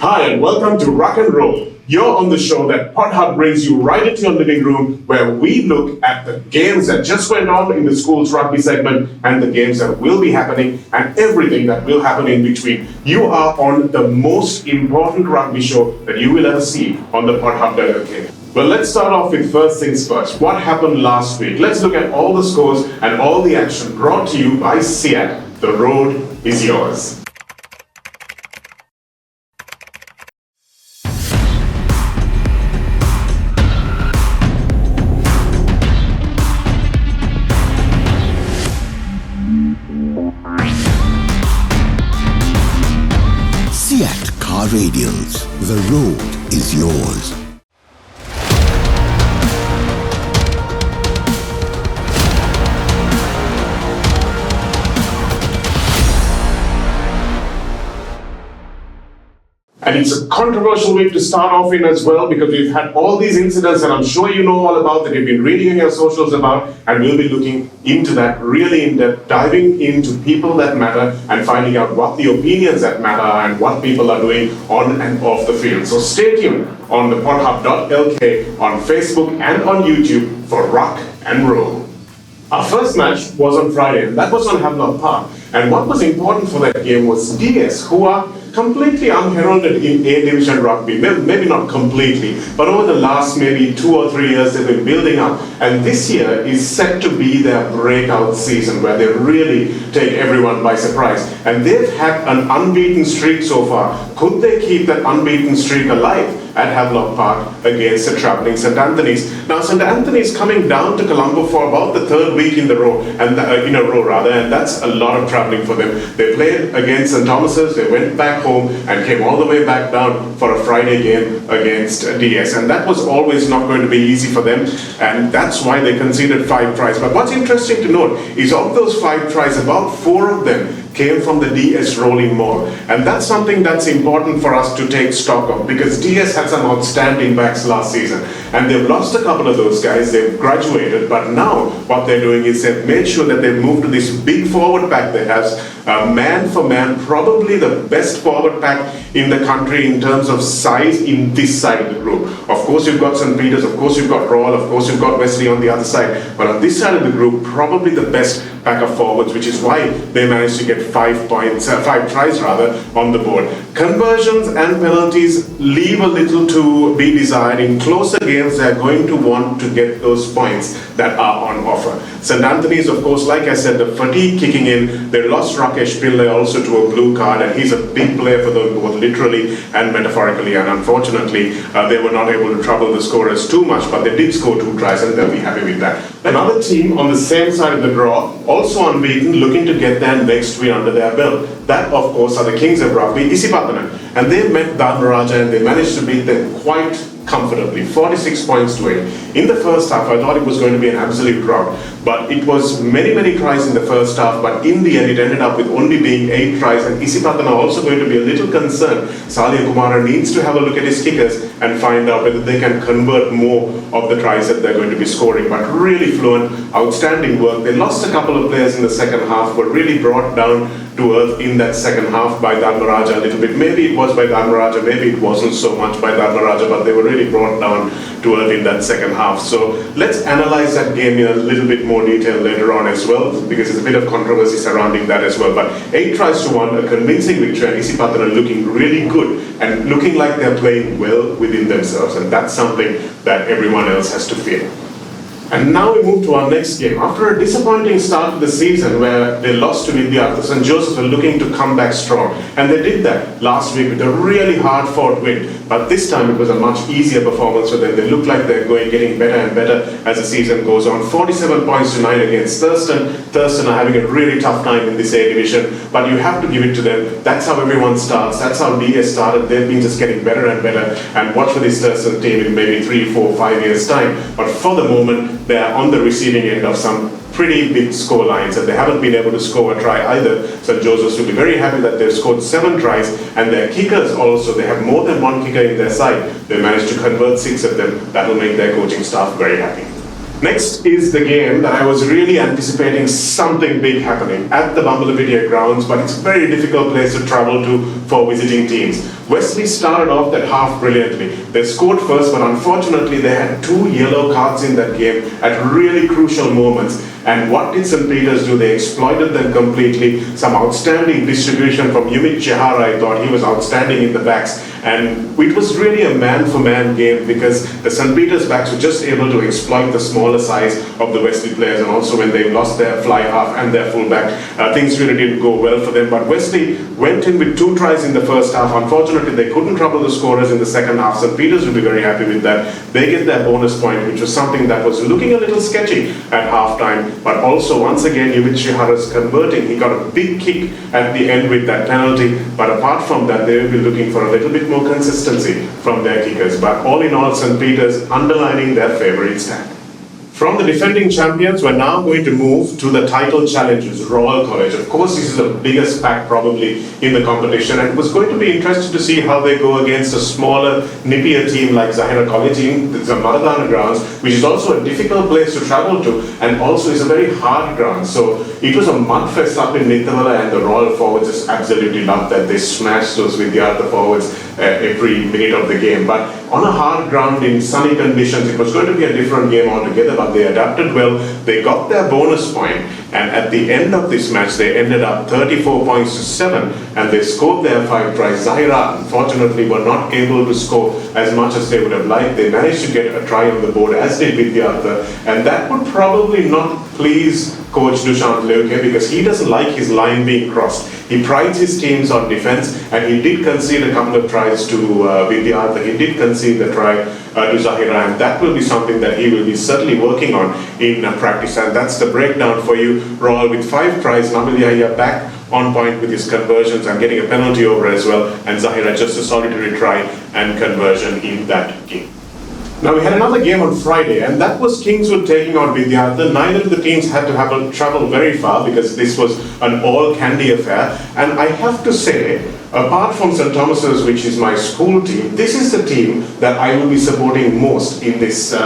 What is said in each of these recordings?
Hi and welcome to Rock and Roll. You're on the show that Pod Hub brings you right into your living room, where we look at the games that just went on in the school's rugby segment and the games that will be happening and everything that will happen in between. You are on the most important rugby show that you will ever see on the Pod Hub.lk. Well, let's start off with first things first. What happened last week? Let's look at all the scores and all the action brought to you by SIAT. The road is yours. SIAT Car Radials. The road is yours. And it's a controversial week to start off in as well, because we've had all these incidents that I'm sure you know all about, that you've been reading in your socials about, and we'll be looking into that really in depth, diving into people that matter and finding out what the opinions that matter and what people are doing on and off the field. So stay tuned on the podhub.lk, on Facebook and on YouTube for Rock and Roll. Our first match was on Friday, and that was on Havelock Park. And what was important for that game was DS, who are completely unheralded in A Division rugby. Maybe not completely, but over the last maybe 2 or 3 years they've been building up. And this year is set to be their breakout season, where they really take everyone by surprise. And they've had an unbeaten streak so far. Could they keep that unbeaten streak alive at Havelock Park against the travelling St. Anthony's? Now, St. Anthony's coming down to Colombo for about the third week in a row, and that's a lot of travelling for them. They played against St. Thomas's, they went back home and came all the way back down for a Friday game against DS, and that was always not going to be easy for them, and that's why they conceded 5 tries. But what's interesting to note is, of those 5 tries, about 4 of them came from the DS rolling maul, and that's something that's important for us to take stock of, because DS had some outstanding backs last season, and they've lost a couple of those guys. They've graduated, but now what they're doing is they've made sure that they've moved to this big forward pack that has man for man, probably the best forward pack in the country in terms of size in this side of the group. Of course you've got St. Peter's, of course you've got Royal, of course you've got Wesley on the other side, but on this side of the group, probably the best pack of forwards, which is why they managed to get 5 tries on the board. Conversions and penalties leave a little to be desired. In closer games, they're going to want to get those points that are on offer. St. Anthony's, of course, like I said, the fatigue kicking in. They lost Rakesh Pillai also to a blue card, and he's a big player for them both literally and metaphorically, and unfortunately they were not able to trouble the scorers too much, but they did score 2 tries and they'll be happy with that. Another team on the same side of the draw, also unbeaten, looking to get their next win under their belt. That, of course, are the Kings of Rugby, Isipatana. And they met Dharmaraja and they managed to beat them quite comfortably, 46 points to 8. In the first half, I thought it was going to be an absolute drought, but it was many tries in the first half, but in the end it ended up with only being 8 tries, and Isipatana are also going to be a little concerned. Salia Kumara needs to have a look at his kickers and find out whether they can convert more of the tries that they're going to be scoring, but really fluent, outstanding work. They lost a couple of players in the second half, but really brought down to earth in that second half by Dharmaraja a little bit. Maybe it was by Dharmaraja, maybe it wasn't so much by Dharmaraja, but they were really brought down to earth in that second half. So let's analyze that game in a little bit more detail later on as well, because there's a bit of controversy surrounding that as well. But 8 tries to 1, a convincing victory, and Isipatana looking really good and looking like they're playing well within themselves, and that's something that everyone else has to fear. And now we move to our next game. After a disappointing start to the season where they lost to Vidyartha, St. Joseph's were looking to come back strong. And they did that last week with a really hard-fought win. But this time it was a much easier performance for them. They look like they're getting better and better as the season goes on. 47 points to 9 against Thurston. Thurston are having a really tough time in this A division, but you have to give it to them. That's how everyone starts. That's how DS started. They've been just getting better and better. And watch for this Thurston team in maybe 3, 4, 5 years' time. But for the moment, they're on the receiving end of some pretty big score lines, and they haven't been able to score a try either. St. Joseph's will be very happy that they've scored 7 tries, and their kickers also, they have more than 1 kicker in their side. They managed to convert 6 of them. That will make their coaching staff very happy. Next is the game that I was really anticipating something big happening at the Bumblebee grounds, but it's a very difficult place to travel to for visiting teams. Wesley started off that half brilliantly. They scored first, but unfortunately they had 2 yellow cards in that game at really crucial moments. And what did St. Peter's do? They exploited them completely. Some outstanding distribution from Yumit Chehara. I thought he was outstanding in the backs. And it was really a man-for-man game because the St. Peter's backs were just able to exploit the smaller size of the Wesley players. And also when they lost their fly half and their fullback, things really didn't go well for them. But Wesley went in with 2 tries in the first half. Unfortunately, they couldn't trouble the scorers in the second half. St. Peter's will be very happy with that. They get their bonus point, which was something that was looking a little sketchy at halftime. But also, once again, Yumit Chehara is converting. He got a big kick at the end with that penalty. But apart from that, they will be looking for a little bit more consistency from their kickers. But all in all, St. Peter's underlining their favourite stand. From the defending champions, we're now going to move to the title challengers, Royal College. Of course, this is the biggest pack probably in the competition, and it was going to be interesting to see how they go against a smaller, nippier team like Zaheer College in the Maradana grounds, which is also a difficult place to travel to, and also is a very hard ground. So it was a mudfest up in Nithavala, and the Royal forwards just absolutely loved that. They smashed those with the other forwards every minute of the game. But on a hard ground in sunny conditions, it was going to be a different game altogether, but they adapted well. They got their bonus point, and at the end of this match, they ended up 34 points to 7, and they scored their 5 tries. Zaheer, unfortunately, were not able to score as much as they would have liked. They managed to get a try on the board, as did Vidyartha, and that would probably not please Coach Dushant Leuke because he doesn't like his line being crossed. He prides his teams on defense, and he did concede a couple of tries to Vidyartha. He did concede the try to Zaheer, and that will be something that he will be certainly working on in practice. And that's the breakdown for you, Royal, with 5 tries. Nabil Yahya back on point with his conversions and getting a penalty over as well, and Zaheer just a solitary try and conversion in that game. Now we had another game on Friday, and that was Kingswood taking on Vidyartha. Neither of the teams had to travel very far because this was an all-candy affair. And I have to say, apart from St. Thomas's, which is my school team, this is the team that I will be supporting most in this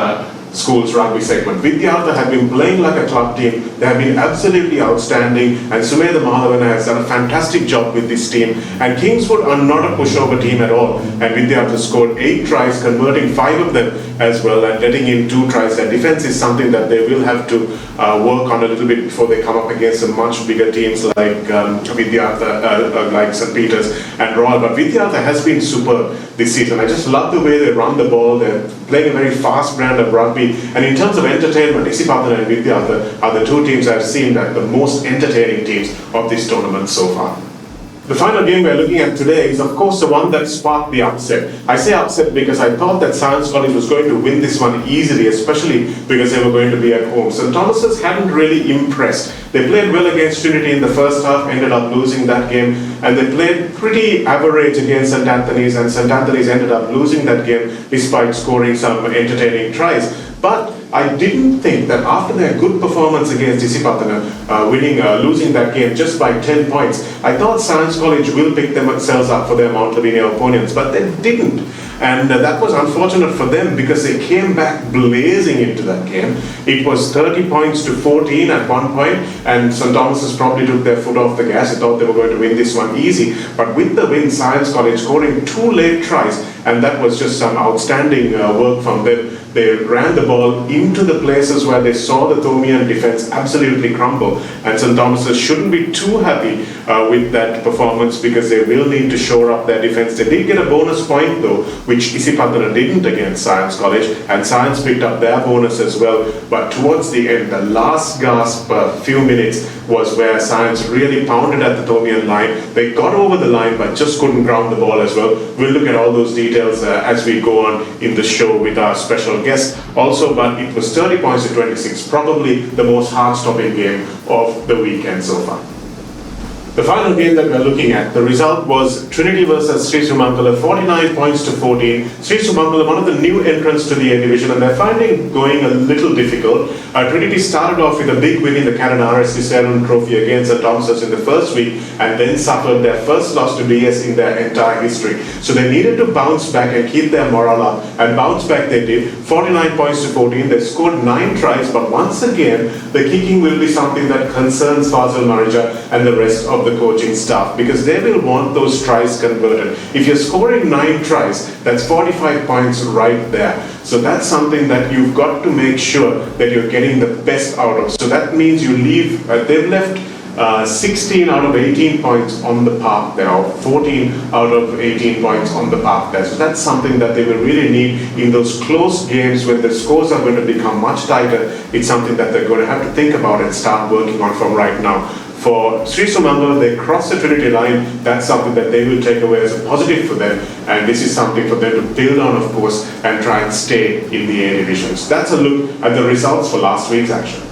school's rugby segment. Vidyartha have been playing like a club team. They have been absolutely outstanding, and Sumedha Madhavana has done a fantastic job with this team. And Kingswood are not a pushover team at all. And Vidyartha scored 8 tries, converting 5 of them as well, and letting in 2 tries. Their defense is something that they will have to work on a little bit before they come up against some much bigger teams like Vidyartha, like St. Peter's and Royal. But Vidyartha has been superb this season. I just love the way they run the ball. They're playing a very fast brand of rugby. And in terms of entertainment, Isipatana and Vidyartha are the 2 teams I've seen that the most entertaining teams of this tournament so far. The final game we're looking at today is, of course, the one that sparked the upset. I say upset because I thought that Science College was going to win this one easily, especially because they were going to be at home. St. Thomas's hadn't really impressed. They played well against Trinity in the first half, ended up losing that game, and they played pretty average against St. Anthony's, and St. Anthony's ended up losing that game despite scoring some entertaining tries. But I didn't think that after their good performance against Isipatana, losing that game just by 10 points, I thought Science College will pick themselves up for their Mount Lavinia opponents, but they didn't. And that was unfortunate for them because they came back blazing into that game. It was 30 points to 14 at one point, and St. Thomas's probably took their foot off the gas. They thought they were going to win this one easy. But with the win, Science College scoring 2 late tries, and that was just some outstanding work from them. They ran the ball into the places where they saw the Thomian defense absolutely crumble, and St. Thomas's shouldn't be too happy with that performance because they will need to shore up their defense. They did get a bonus point though, which Isipatana didn't against Science College, and Science picked up their bonus as well. But towards the end, the last gasp, few minutes, was where Science really pounded at the Thomian line. They got over the line but just couldn't ground the ball as well. We'll look at all those details as we go on in the show with our special guest also, but it was 30 points to 26, probably the most heart-stopping game of the weekend so far. The final game that we're looking at, the result was Trinity versus Sri Sumangala, 49 points to 14. Sri Sumangala, one of the new entrants to the A division, and they're finding going a little difficult. Trinity started off with a big win in the Canada RSC Seven Trophy against the Thompsons in the first week, and then suffered their first loss to DS in their entire history. So they needed to bounce back and keep their morale up, and bounce back they did. 49 points to 14. They scored 9 tries, but once again, the kicking will be something that concerns Fazil Marija and the rest of the coaching staff, because they will want those tries converted. If you're scoring 9 tries, that's 45 points right there. So that's something that you've got to make sure that you're getting the best out of. So that means you leave, they've left 16 out of 18 points on the park there, or 14 out of 18 points on the park there. So that's something that they will really need in those close games when the scores are going to become much tighter. It's something that they're going to have to think about and start working on from right now. For Sri Sumangala, they cross the Trinity line. That's something that they will take away as a positive for them, and this is something for them to build on, of course, and try and stay in the A division. So that's a look at the results for last week's action.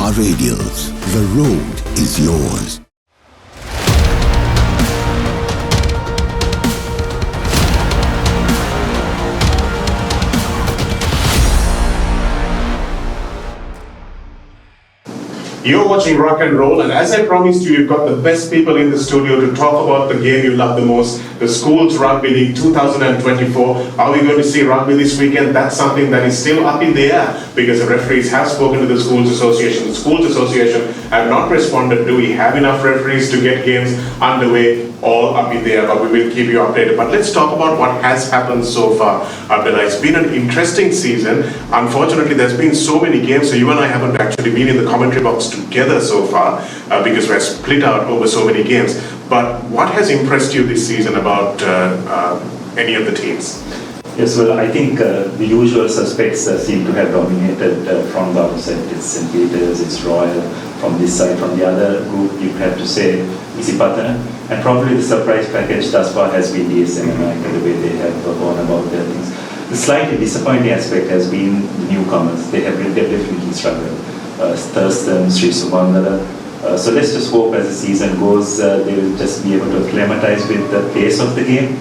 Radials. The road is yours. You're watching Rock and Roll, and as I promised you, you've got the best people in the studio to talk about the game you love the most, the Schools Rugby League 2024. Are we going to see rugby this weekend? That's something that is still up in the air, because the referees have spoken to the Schools Association. The Schools Association have not responded. Do we have enough referees to get games underway? All up in the air, but we will keep you updated. But let's talk about what has happened so far. Abdullah, it's been an interesting season. Unfortunately, there's been so many games, so you and I haven't actually been in the commentary box together so far, because we're split out over so many games. But what has impressed you this season about any of the teams? Yes, well, I think the usual suspects seem to have dominated from the outside. It's St. Peter's, it's Royal. From this side, from the other group, you have to say Isipatana. And probably the surprise package thus far has been DSM and Lankas, the way they have gone about their things. The slightly disappointing aspect has been the newcomers. They have definitely struggled. Thurston, Sri Sumangala. So let's just hope as the season goes, they will just be able to acclimatize with the pace of the game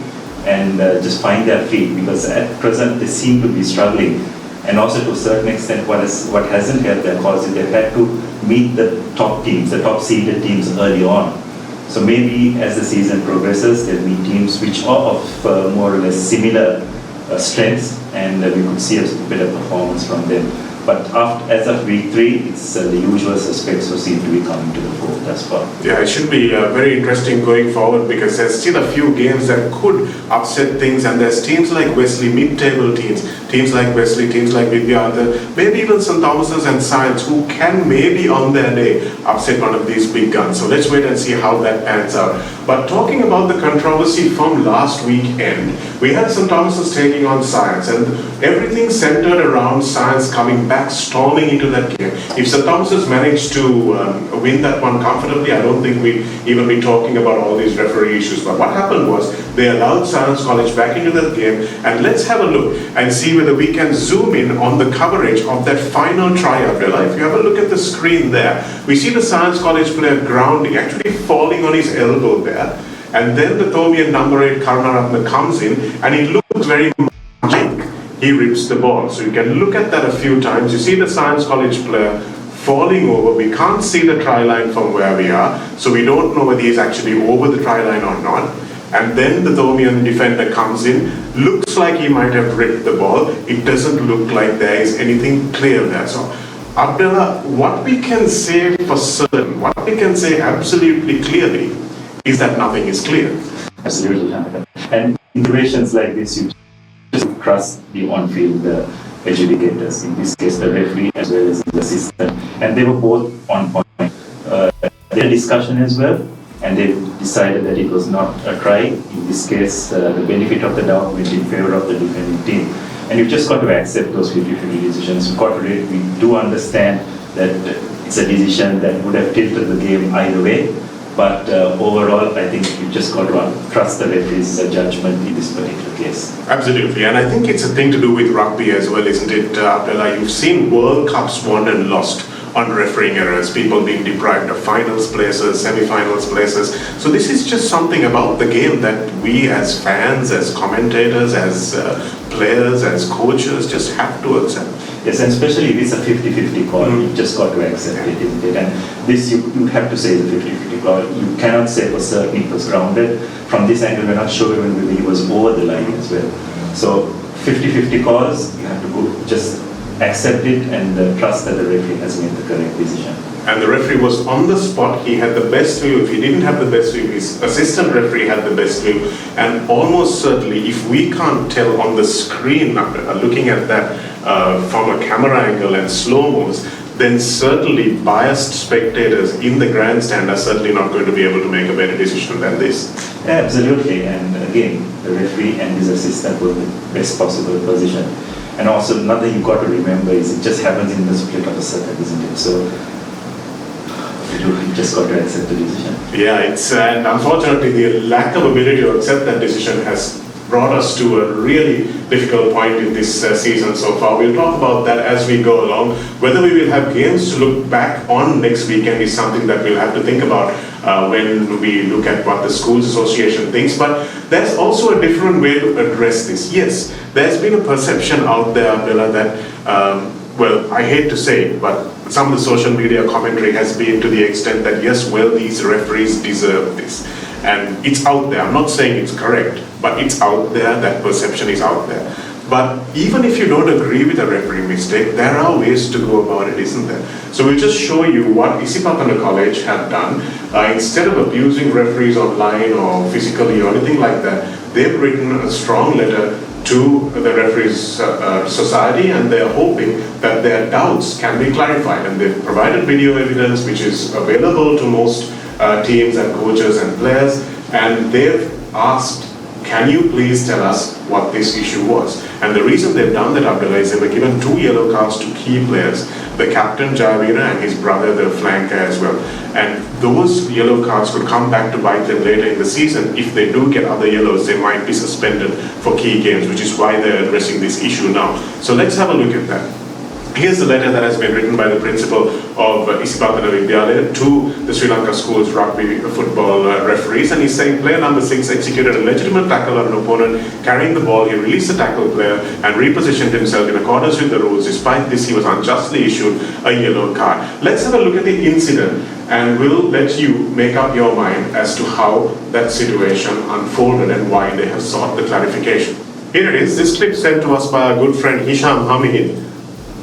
and just find their feet, because at present they seem to be struggling. And also to a certain extent, what hasn't helped their cause is they've had to meet the top teams, the top seeded teams early on. So maybe as the season progresses, they'll meet teams which are of more or less similar strengths, and we could see a better performance from them. But as of week 3, it's the usual suspects who seem to be coming to the fore thus far. Yeah, it should be very interesting going forward, because there's still a few games that could upset things, and there's teams like Wesley, mid-table teams like Wesley, teams like Vidyartha, maybe even St. Thomas's and Science, who can maybe on their day upset one of these big guns. So let's wait and see how that pans out. But talking about the controversy from last weekend, we had St. Thomas's taking on Science, and everything centered around Science coming back storming into that game. If St. Thomas's managed to win that one comfortably, I don't think we'd even be talking about all these referee issues. But what happened was they allowed Science College back into that game, and let's have a look and see whether we can zoom in on the coverage of that final try. If you have a look at the screen there, we see the Science College player grounding, actually falling on his elbow there, and then the Thomian number 8 Karunaratne comes in, and it looks very much like he rips the ball. So you can look at that a few times. You see the Science College player falling over. We can't see the try line from where we are, so we don't know whether he's actually over the try line or not. And then the Thomian defender comes in, looks like he might have ripped the ball. It doesn't look like there is anything clear there. So Abdullah, what we can say for certain, what we can say absolutely clearly, is that nothing is clear. Absolutely. And in situations like this, you just trust the on-field adjudicators, in this case the referee as well as the assistant, and they were both on point. Their discussion as well, and they decided that it was not a try. In this case, the benefit of the doubt went in favor of the defending team. And you've just got to accept those 50-50 decisions. We do understand that it's a decision that would have tilted the game either way. But overall, I think you just got to trust the referee's judgment in this particular case. Absolutely, and I think it's a thing to do with rugby as well, isn't it, Abdullah? You've seen World Cups won and lost on refereeing errors, people being deprived of finals places, semi-finals places. So this is just something about the game that we as fans, as commentators, as players, as coaches just have to accept. Yes, and especially if it's a 50-50 call, you just got to accept it, isn't it? And this you have to say the 50-50 call. You cannot say for certain it was grounded. From this angle, we're not sure even whether he was over the line as well. So 50-50 calls, you have to go just accept it and trust that the referee has made the correct decision. And the referee was on the spot. He had the best view. If he didn't have the best view, his assistant referee had the best view. And almost certainly, if we can't tell on the screen, looking at that from a camera angle and slow-mos, then certainly biased spectators in the grandstand are certainly not going to be able to make a better decision than this. Yeah, absolutely. And again, the referee and his assistant were in the best possible position. And also, another you've got to remember is it just happens in the split of a second, isn't it? So you just got to accept the decision. Yeah, and unfortunately the lack of ability to accept that decision has brought us to a really difficult point in this season so far. We'll talk about that as we go along. Whether we will have games to look back on next weekend is something that we'll have to think about when we look at what the Schools Association thinks. But there's also a different way to address this. Yes, there's been a perception out there, Abdullah, that well, I hate to say it, but some of the social media commentary has been to the extent that, yes, well, these referees deserve this. And it's out there. I'm not saying it's correct, but it's out there. That perception is out there. But even if you don't agree with a referee mistake, there are ways to go about it, isn't there? So we'll just show you what Isipatana College have done. Instead of abusing referees online or physically or anything like that, they've written a strong letter to the Referees Society, and they're hoping that their doubts can be clarified. And they've provided video evidence which is available to most teams and coaches and players, and they've asked, can you please tell us what this issue was? And the reason they've done that, Abdullah, is they were given 2 yellow cards to key players, the captain Zaheer and his brother, the flanker as well. And those yellow cards could come back to bite them later in the season. If they do get other yellows, they might be suspended for key games, which is why they're addressing this issue now. So let's have a look at that. Here's the letter that has been written by the principal of Isipatana Vidyalaya to the Sri Lanka Schools rugby football referees, and he's saying player number 6 executed a legitimate tackle on an opponent carrying the ball. He released the tackle player and repositioned himself in accordance with the rules. Despite this, he was unjustly issued a yellow card. Let's have a look at the incident, and we'll let you make up your mind as to how that situation unfolded and why they have sought the clarification. Here it is. This clip sent to us by our good friend Hisham Hamid.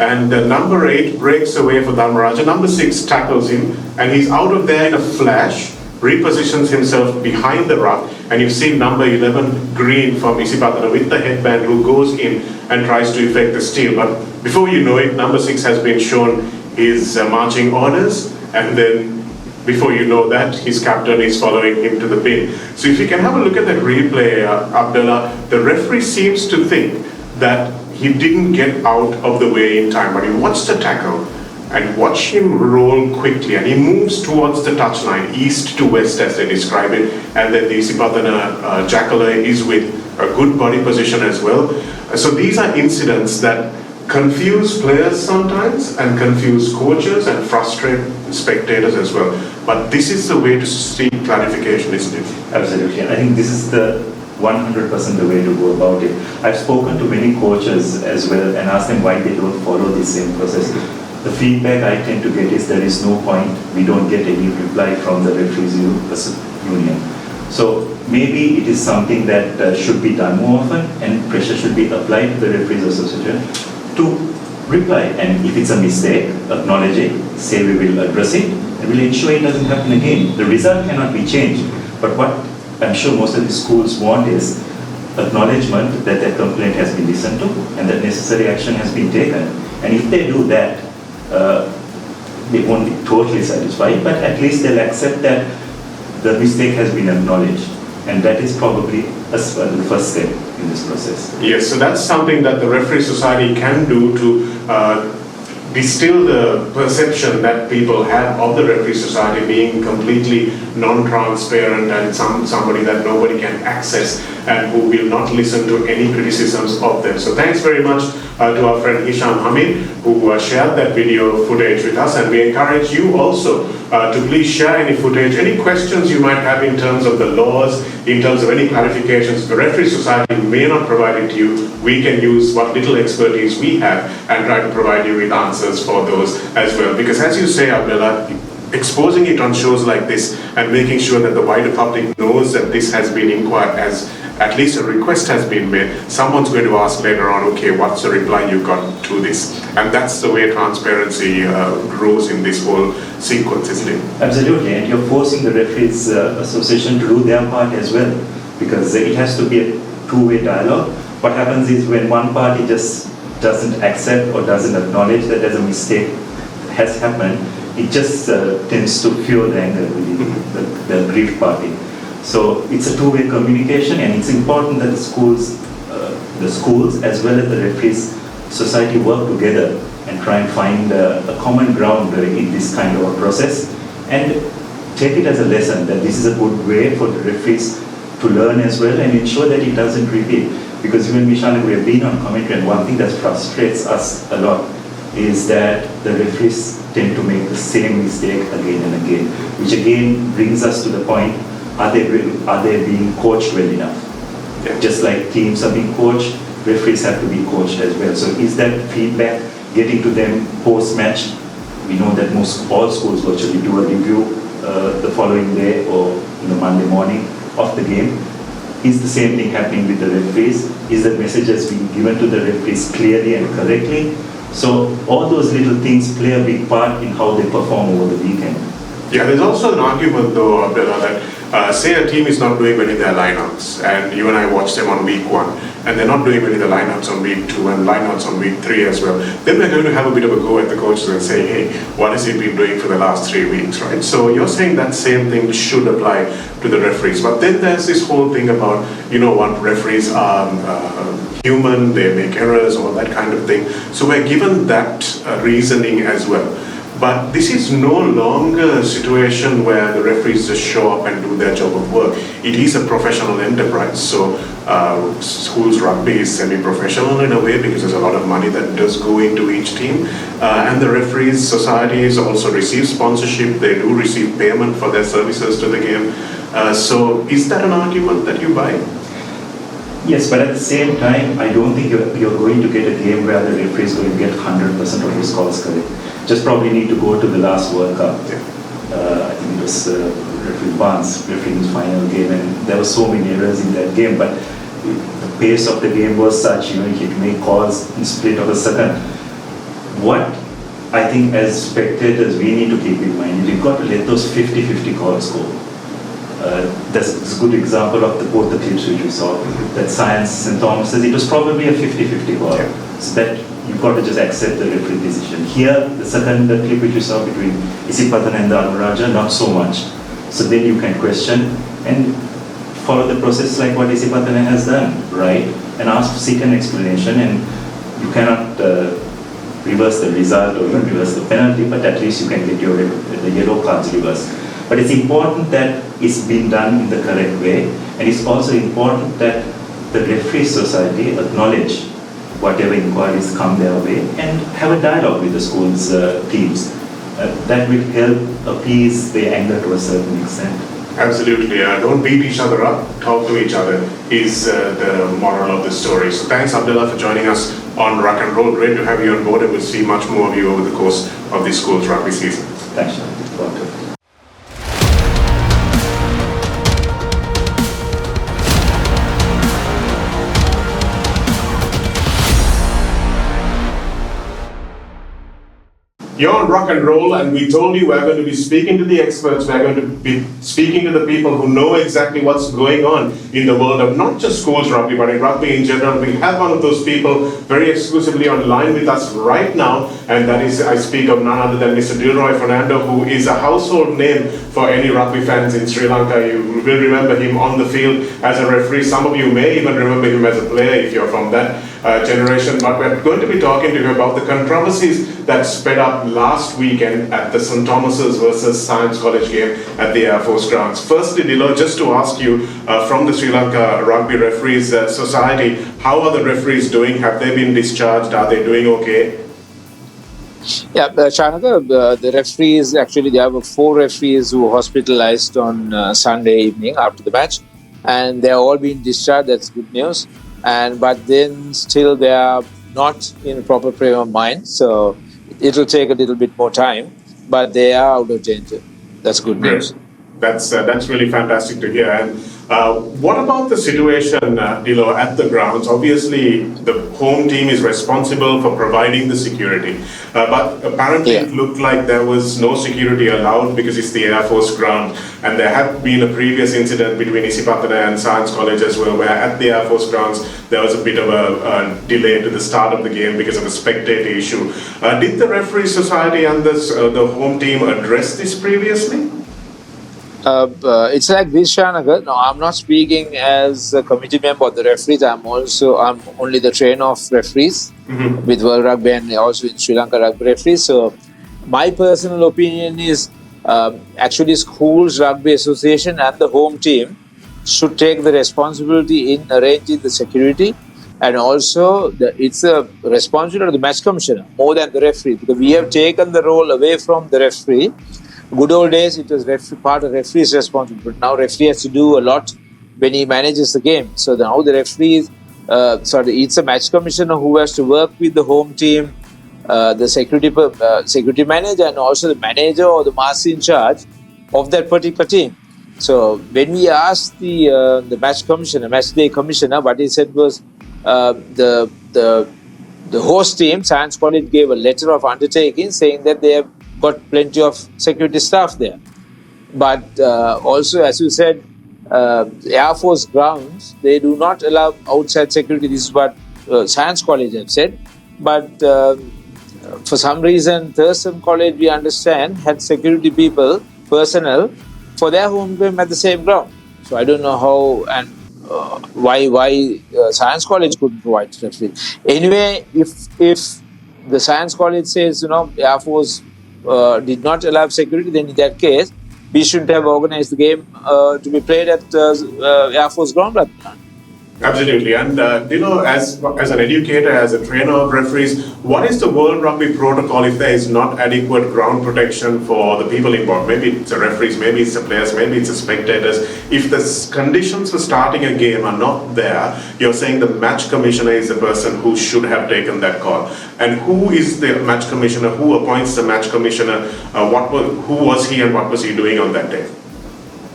And number 8 breaks away for Dharmaraja. Number 6 tackles him, and he's out of there in a flash, repositions himself behind the ruck, and you've seen number 11, Green from Isipatana with the headband, who goes in and tries to effect the steal. But before you know it, number 6 has been shown his marching orders, and then before you know that, his captain is following him to the bin. So if you can have a look at that replay, Abdullah, the referee seems to think that he didn't get out of the way in time, but he watched the tackle and watch him roll quickly, and he moves towards the touchline, east to west as they describe it, and then the Isipatana Jackala is with a good body position as well. So these are incidents that confuse players sometimes and confuse coaches and frustrate spectators as well. But this is the way to seek clarification, isn't it? Absolutely. I think this is the 100% the way to go about it. I've spoken to many coaches as well and asked them why they don't follow the same process. The feedback I tend to get is there is no point, we don't get any reply from the referees union. So maybe it is something that should be done more often, and pressure should be applied to the referees association to reply. And if it's a mistake, acknowledge it, say we will address it, and we'll ensure it doesn't happen again. The result cannot be changed, but what I'm sure most of the schools want is acknowledgement that their complaint has been listened to and that necessary action has been taken. And if they do that, they won't be totally satisfied, but at least they'll accept that the mistake has been acknowledged. And that is probably the first step in this process. Yes, so that's something that the Referee Society can do to distill the perception that people have of the referee society being completely non-transparent and somebody that nobody can access and who will not listen to any criticisms of them. So thanks very much to our friend Hisham Hamid who shared that video footage with us, and we encourage you also to please share any footage, any questions you might have in terms of the laws, in terms of any clarifications the referee society may not provide it to you. We can use what little expertise we have and try to provide you with answers for those as well. Because as you say, Abdullah, exposing it on shows like this and making sure that the wider public knows that this has been inquired, as at least a request has been made, someone's going to ask later on, okay, what's the reply you got to this? And that's the way transparency grows in this whole sequence, isn't it? Absolutely, and you're forcing the referees association to do their part as well, because it has to be a two-way dialogue. What happens is when one party just doesn't accept or doesn't acknowledge that there's a mistake has happened, it just tends to fuel the anger within the aggrieved party. So it's a two-way communication, and it's important that the schools as well as the referees society work together and try and find a common ground in this kind of a process, and take it as a lesson that this is a good way for the referees to learn as well and ensure that it doesn't repeat. Because even Mishana, we have been on commentary, and one thing that frustrates us a lot is that the referees tend to make the same mistake again and again, which again brings us to the point, are they being coached well enough? Yeah. Just like teams are being coached, referees have to be coached as well. So is that feedback getting to them post-match? We know that all schools virtually do a review the following day or Monday morning of the game. Is the same thing happening with the referees? Is the messages being given to the referees clearly and correctly? So all those little things play a big part in how they perform over the weekend. Yeah, there's also an argument though, Abdullah, that say a team is not doing well in their lineouts, and you and I watched them on week 1, and they're not doing well in the lineouts on week 2 and lineouts on week 3 as well, then we're going to have a bit of a go at the coaches and say, hey, what has he been doing for the last 3 weeks, right? So you're saying that same thing should apply to the referees. But then there's this whole thing about, what referees are human, they make errors, all that kind of thing. So we're given that reasoning as well. But this is no longer a situation where the referees just show up and do their job of work. It is a professional enterprise. So schools rugby is semi-professional in a way, because there's a lot of money that does go into each team. And the referees societies also receive sponsorship. They do receive payment for their services to the game. So is that an argument that you buy? Yes, but at the same time, I don't think you're going to get a game where the referee is going to get 100% of his calls correct. Just probably need to go to the last World Cup. Yeah. I think it was referee Barnes refereeing his final game, and there were so many errors in that game, but the pace of the game was such, he could make calls in split of a second. What I think as spectators we need to keep in mind, you've got to let those 50-50 calls go. That's a good example of both the clips which we saw. That Science St. Thomas says it was probably a 50-50 call. Yeah. So that you've got to just accept the referee decision. Here, the second clip which we saw between Isipatan and the Anuraja, not so much. So then you can question and follow the process like what Isipatan has done, right? And seek an explanation, and you cannot reverse the result or even reverse the penalty, but at least you can get the yellow cards reversed. But it's important that it's been done in the correct way, and it's also important that the referee society acknowledge whatever inquiries come their way and have a dialogue with the school's teams. That will help appease the anger to a certain extent. Absolutely. Don't beat each other up, talk to each other is the moral of the story. So thanks, Abdullah, for joining us on Rock and Roll. Great to have you on board, and we'll see much more of you over the course of this school's rugby season. Thanks, Sean. You're on Rock and Roll, and we told you we're going to be speaking to the experts, we're going to be speaking to the people who know exactly what's going on in the world of not just schools rugby, but in rugby in general. We have one of those people very exclusively online with us right now, and that is, I speak of none other than Mr. D Roy Fernando, who is a household name for any rugby fans in Sri Lanka. You will remember him on the field as a referee. Some of you may even remember him as a player if you're from that generation. But we're going to be talking to you about the controversies that sped up last weekend at the St. Thomas's versus Science College game at the Air Force grounds. Firstly, Dilo, just to ask you from the Sri Lanka Rugby Referees Society, how are the referees doing? Have they been discharged? Are they doing okay? Yeah, Shanaka, the referees, actually there were 4 referees who were hospitalized on Sunday evening after the match, and they're all being discharged. That's good news. But then still they are not in proper frame of mind, so it will take a little bit more time, but they are out of danger. That's good news. That's really fantastic to hear. And what about the situation, Dilo, at the grounds? Obviously, the home team is responsible for providing the security, but apparently it looked like there was no security allowed because it's the Air Force ground, and there had been a previous incident between Isipatana and Science College as well, where at the Air Force grounds there was a bit of a delay to the start of the game because of a spectator issue. Did the referee society and the home team address this previously? It's like this, Shanaka. No, I'm not speaking as a committee member of the referees. I'm only the trainer of referees with World Rugby and also in Sri Lanka Rugby referees. So my personal opinion is actually schools, rugby association and the home team should take the responsibility in arranging the security, and also it's a responsibility of the match commissioner more than the referee, because we have taken the role away from the referee. Good old days, it was part of referee's responsibility, but now referee has to do a lot when he manages the game. So now the referee it's a match commissioner who has to work with the home team, the security manager, and also the manager or the master in charge of that particular team. So when we asked the match day commissioner, what he said was the host team, Science College, gave a letter of undertaking saying that they have got plenty of security staff there. But also, as you said, Air Force grounds, they do not allow outside security. This is what Science College have said. But for some reason, Thurston College, we understand, had security personnel for their home game at the same ground. So I don't know how and why Science College couldn't provide referee. Anyway, if the Science College says, Air Force did not allow security, then in that case, we shouldn't have organized the game to be played at Air Force ground. Absolutely. And, as an educator, as a trainer of referees, what is the World Rugby protocol if there is not adequate ground protection for the people involved? Maybe it's the referees, maybe it's the players, maybe it's the spectators. If the conditions for starting a game are not there, you're saying the match commissioner is the person who should have taken that call. And who is the match commissioner? Who appoints the match commissioner? Who was he and what was he doing on that day?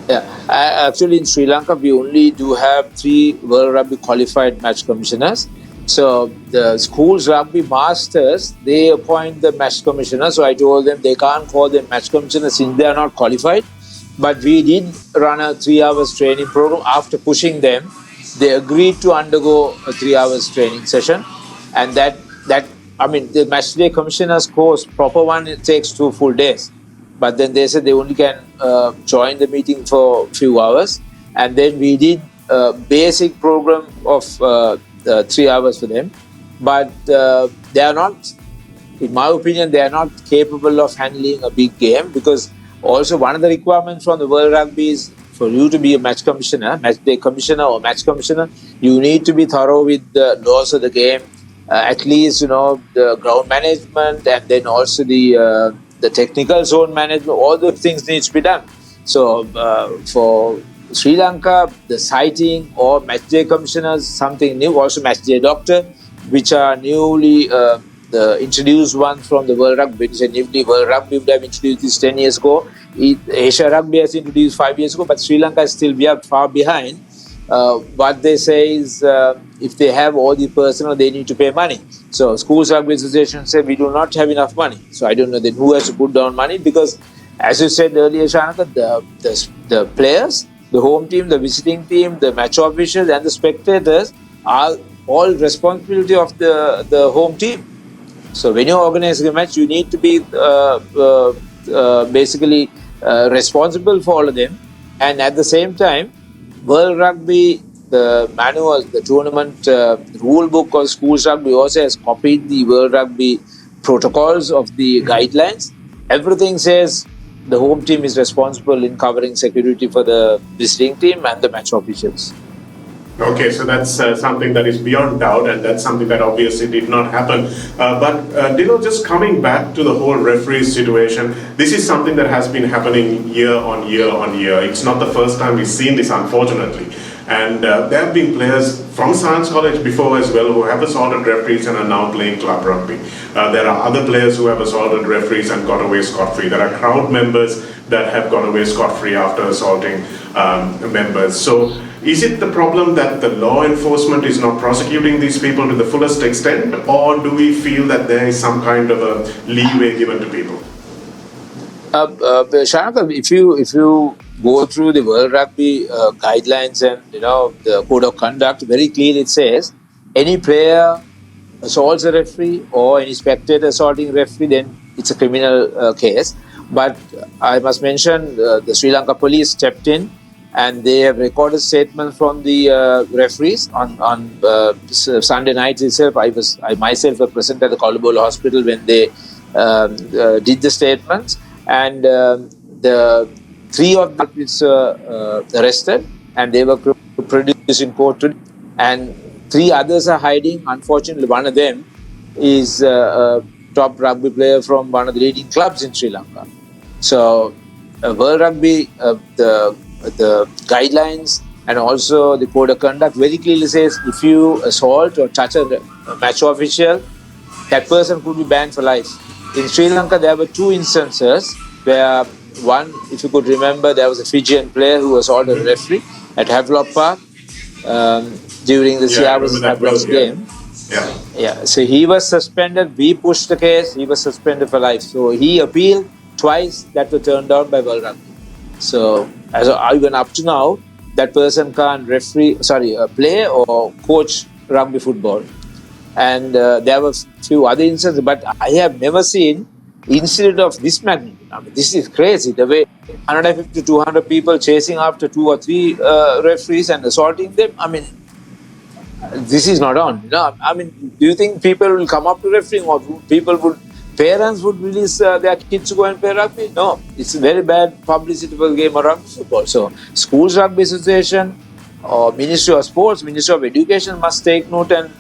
Yeah, actually in Sri Lanka, we only do have 3 World Rugby qualified match commissioners. So the school's rugby masters, they appoint the match commissioner. So I told them they can't call them match commissioners since they are not qualified. But we did run a 3 hours training program. After pushing them, they agreed to undergo a 3 hours training session. And the match day commissioner's course, proper one, it takes 2 full days. But then they said they only can join the meeting for a few hours. And then we did a basic program of 3 hours for them. But they are not, in my opinion, they are not capable of handling a big game, because also one of the requirements from the World Rugby is for you to be a match commissioner, match day commissioner or match commissioner, you need to be thorough with the laws of the game, at least, the ground management, and then also the technical zone management, all those things need to be done. So for Sri Lanka, the sighting or match day commissioners, something new, also match day doctor, which are newly the introduced one from the World Rugby. It's a newly World Rugby would have introduced this 10 years ago. Asia Rugby has introduced 5 years ago, but Sri Lanka is still far behind. What they say is if they have all the personnel, they need to pay money. So Schools Rugby Association said we do not have enough money. So I don't know then who has to put down money, because as you said earlier, Shanaka, the players, the home team, the visiting team, the match officials and the spectators are all responsibility of the home team. So when you organize a match, you need to be responsible for all of them. And at the same time, World Rugby the manual, the tournament rule book of schools rugby also has copied the World Rugby protocols of the guidelines. Everything says the home team is responsible in covering security for the visiting team and the match officials. Okay, so that's something that is beyond doubt, and that's something that obviously did not happen. But Dilo, just coming back to the whole referee situation, this is something that has been happening year on year on year. It's not the first time we've seen this, unfortunately. And there have been players from Science College before as well who have assaulted referees and are now playing club rugby. There are other players who have assaulted referees and got away scot-free. There are crowd members that have got away scot-free after assaulting members. So is it the problem that the law enforcement is not prosecuting these people to the fullest extent, or do we feel that there is some kind of a leeway given to people? Shanaka, if you go through the World Rugby guidelines and the code of conduct, very clearly it says any player assaults a referee or any spectator assaulting referee, then it's a criminal case. But I must mention the Sri Lanka police stepped in and they have recorded statements from the referees on Sunday night itself. I myself was present at the Colombo Hospital when they did the statements, and the three of them were arrested and they were produced in court today, and three others are hiding. Unfortunately, one of them is a top rugby player from one of the leading clubs in Sri Lanka. So World Rugby, the guidelines and also the code of conduct very clearly says if you assault or touch a match official, that person could be banned for life. In Sri Lanka, there were two instances where one, if you could remember, there was a Fijian player who assaulted a referee at Havelock Park during the Siavas Havelock game. Yeah. So he was suspended. We pushed the case. He was suspended for life. So he appealed twice. That was turned down by World Rugby. So even up to now, that person can't play or coach rugby football. And there were a few other instances, but I have never seen incident of this magnitude. I mean, this is crazy. The way 150 to 200 people chasing after two or three referees and assaulting them. I mean, this is not on. I mean, do you think people will come up to refereeing, or parents would release their kids to go and play rugby? No, it's a very bad publicity for the game of rugby football. So, Schools Rugby Association or Ministry of Sports, Ministry of Education must take note and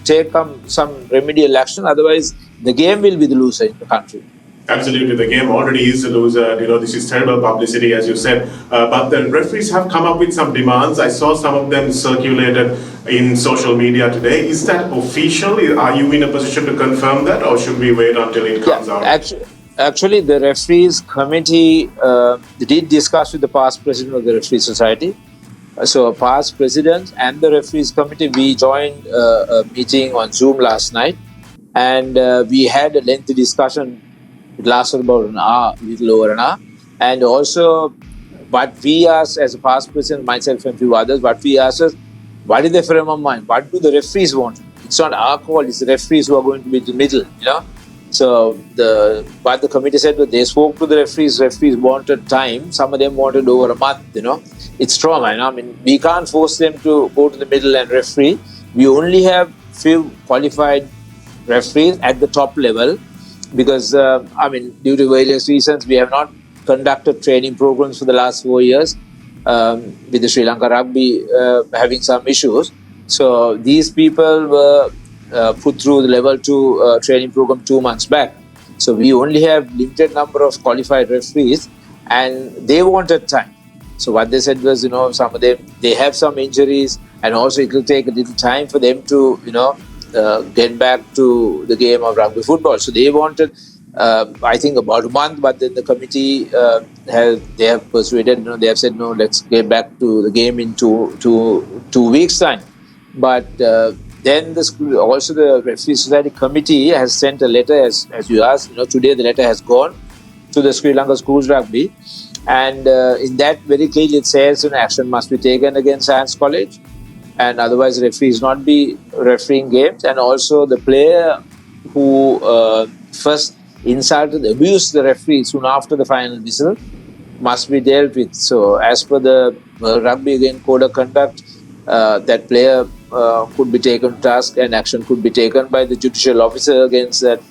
take some remedial action. Otherwise, the game will be the loser in the country. Absolutely, the game already is a loser. This is terrible publicity, as you said. But the referees have come up with some demands. I saw some of them circulated in social media today. Is that official? Are you in a position to confirm that, or should we wait until it comes out? Actually, the referees committee did discuss with the past president of the Referee Society. So, past president and the referees committee, we joined a meeting on Zoom last night, and we had a lengthy discussion. It lasted about an hour, a little over an hour. And also, what we asked as a past president, myself and a few others, what we asked is, what is the frame of mind? What do the referees want? It's not our call, it's the referees who are going to be in the middle, So, what the committee said was they spoke to the referees wanted time. Some of them wanted over a month, It's trauma, I mean, we can't force them to go to the middle and referee. We only have few qualified referees at the top level. Because, due to various reasons, we have not conducted training programs for the last 4 years with the Sri Lanka Rugby having some issues. So, these people were put through the level 2 training program 2 months back. So, we only have limited number of qualified referees and they wanted time. So, what they said was, some of them, they have some injuries and also it will take a little time for them to, get back to the game of rugby football. So they wanted, I think, about a month, but then the committee they have persuaded, they have said, no, let's get back to the game in two weeks' time. But then also the Referee Society Committee has sent a letter, as you asked, today the letter has gone to the Sri Lanka Schools Rugby. And in that very clearly it says action must be taken against Science College. And otherwise referees not be refereeing games, and also the player who first insulted, abused the referee soon after the final whistle must be dealt with. So as per the rugby again code of conduct, that player could be taken to task and action could be taken by the judicial officer against that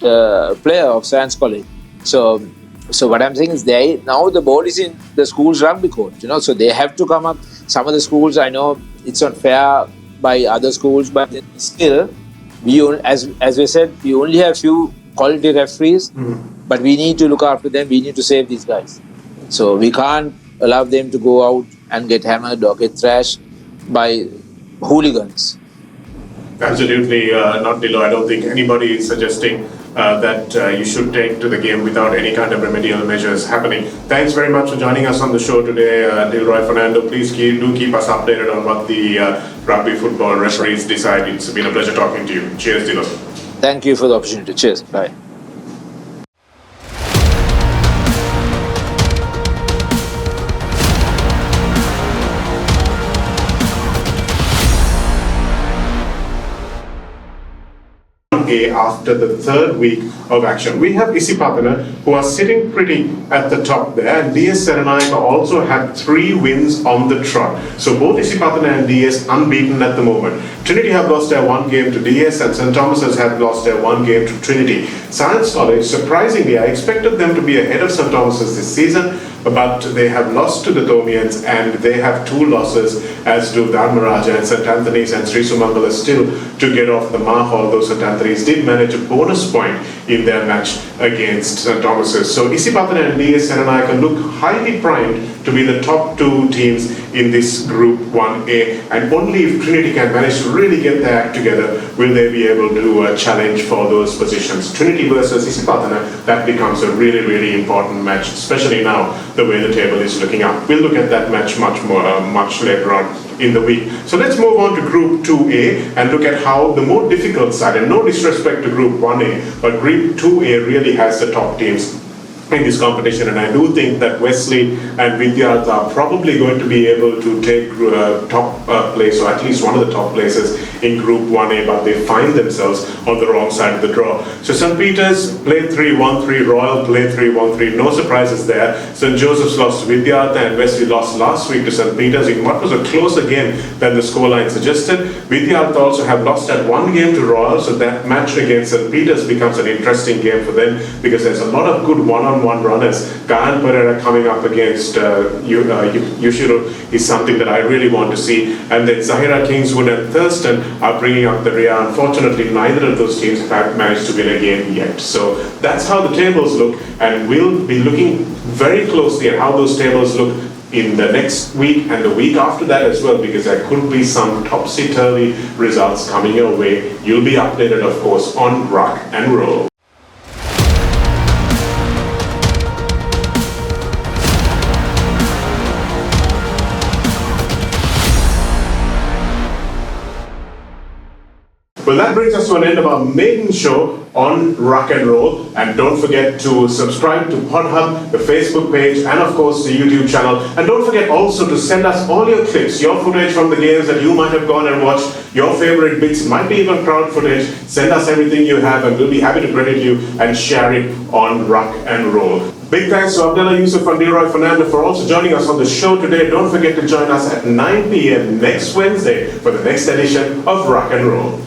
player of Science College. So what I'm saying is now the ball is in the school's rugby court, so they have to come up. Some of the schools, I know it's not fair by other schools, but still, as we said, we only have few quality referees, but we need to look after them. We need to save these guys. So we can't allow them to go out and get hammered or get thrashed by hooligans. Absolutely not, Dilo. I don't think anybody is suggesting that you should take to the game without any kind of remedial measures happening. Thanks very much for joining us on the show today, D Roy Fernando. Please do keep us updated on what the rugby football referees decide. It's been a pleasure talking to you. Cheers, Dilo. Thank you for the opportunity. Cheers. Bye. After the third week of action. We have Isipatana, who are sitting pretty at the top there, and DS Serenayaka also had 3 wins on the trot. So both Isipatana and DS unbeaten at the moment. Trinity have lost their 1 game to DS, and St. Thomas's have lost their 1 game to Trinity. Science College, surprisingly, I expected them to be ahead of St. Thomas's this season, but they have lost to the Thomians, and they have 2 losses, as do Dharmaraja and St. Anthony's and Sri Sumangala still to get off the mark, although St. Anthony's did manage a bonus point in their match against St. Thomas's. So Isipatana and DS Serenayaka look highly primed to be the top 2 teams in this Group 1A, and only if Trinity can manage to really get their act together will they be able to challenge for those positions. Trinity versus Isipatana, that becomes a really, really important match, especially now the way the table is looking up. We'll look at that match much later on in the week. So let's move on to Group 2A and look at how the more difficult side, and no disrespect to Group 1A, but Group 2A really has the top teams in this competition, and I do think that Wesley and Vidyarth are probably going to be able to take top place, or at least one of the top places in Group 1A, but they find themselves on the wrong side of the draw. So St. Peter's played 3-1-3, Royal played 3-1-3, no surprises there. St. Joseph's lost to Vidyarth, and Wesley lost last week to St. Peter's in what was a closer game than the scoreline suggested. Vidyarth also have lost that 1 game to Royal, so that match against St. Peter's becomes an interesting game for them, because there's a lot of good one-on-one runners. Karan Pereira coming up against Yushiro is something that I really want to see. And then Zaheer, Kingswood and Thurston are bringing up the rear. Unfortunately, neither of those teams have managed to win a game yet. So that's how the tables look, and we'll be looking very closely at how those tables look in the next week and the week after that as well, because there could be some topsy-turvy results coming your way. You'll be updated, of course, on Rock and Roll. Well, that brings us to an end of our maiden show on Rock and Roll. And don't forget to subscribe to PodHub, the Facebook page, and of course the YouTube channel. And don't forget also to send us all your clips, your footage from the games that you might have gone and watched, your favorite bits, might be even crowd footage. Send us everything you have, and we'll be happy to credit you and share it on Rock and Roll. Big thanks to Abdullah Yusuf and D Roy Fernando for also joining us on the show today. Don't forget to join us at 9 p.m. next Wednesday for the next edition of Rock and Roll.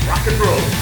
Rock and Roll.